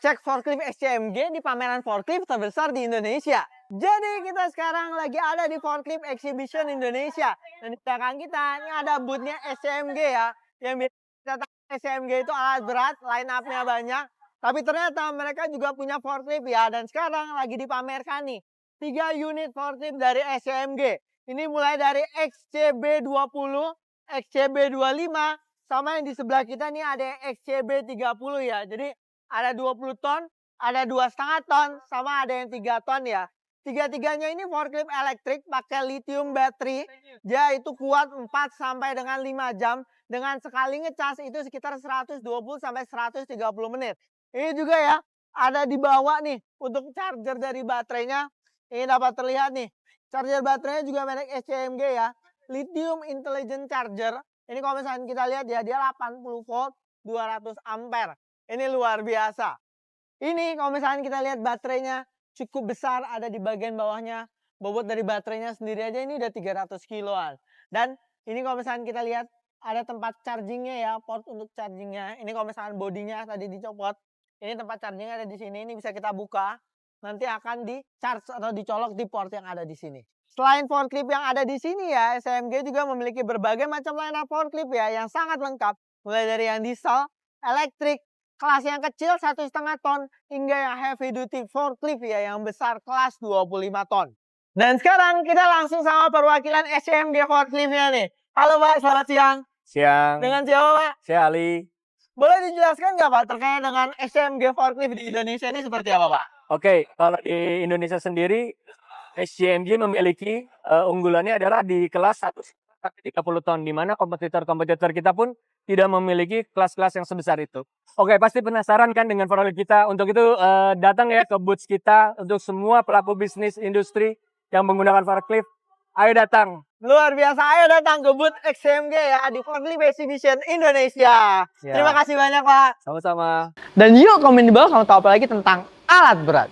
cek forklift XCMG di pameran forklift terbesar di Indonesia. Jadi kita sekarang lagi ada di Forklift Exhibition Indonesia. Dan di belakang kita ini ada boothnya SCMG ya. Yang biasa kita tahu SCMG itu alat berat, line up-nya banyak. Tapi ternyata mereka juga punya forklift ya. Dan sekarang lagi dipamerkan nih 3 unit forklift dari SCMG. Ini mulai dari XCB20, XCB25, sama yang di sebelah kita nih ada XCB30 ya. Jadi ada 20 ton, ada 2,5 ton, sama ada yang 3 ton ya. Tiga-tiganya ini forklift elektrik pakai lithium battery. Dia itu kuat 4 sampai dengan 5 jam. Dengan sekali ngecas itu sekitar 120 sampai 130 menit. Ini juga ya, ada di bawah nih untuk charger dari baterainya. Ini dapat terlihat nih. Charger baterainya juga merek SCMG ya. Lithium Intelligent Charger. Ini kalau misalnya kita lihat ya, dia 80 volt, 200 ampere. Ini luar biasa. Ini kalau misalnya kita lihat baterainya cukup besar, ada di bagian bawahnya. Bobot dari baterainya sendiri aja ini udah 300 kiloan. Dan ini kalau misalnya kita lihat ada tempat chargingnya ya, port untuk chargingnya. Ini kalau misalnya bodinya tadi dicopot, ini tempat chargingnya ada di sini. Ini bisa kita buka. Nanti akan di charge atau dicolok di port yang ada di sini. Selain forklift yang ada di sini ya, SCMG juga memiliki berbagai macam lineup forklift ya yang sangat lengkap. Mulai dari yang diesel, elektrik, kelas yang kecil 1,5 ton, hingga yang heavy duty forklift ya yang besar kelas 25 ton. Dan sekarang kita langsung sama perwakilan SCMG forkliftnya nih. Halo Pak, selamat siang. Siang. Dengan siapa Pak? Saya Ali. Boleh dijelaskan nggak Pak terkait dengan SCMG forklift di Indonesia ini seperti apa Pak? Oke, kalau di Indonesia sendiri, SCMG memiliki unggulannya adalah di kelas 1-30 ton, di mana kompetitor-kompetitor kita pun tidak memiliki kelas-kelas yang sebesar itu. Oke, pasti penasaran kan dengan forklift kita. Untuk itu datang ya ke booth kita untuk semua pelaku bisnis industri yang menggunakan forklift. Ayo datang. Luar biasa, ayo datang ke booth XCMG ya di Forklift Exhibition Indonesia. Ya. Terima kasih banyak Pak. Sama-sama. Dan yuk komen di bawah kalau tahu apa lagi tentang alat berat.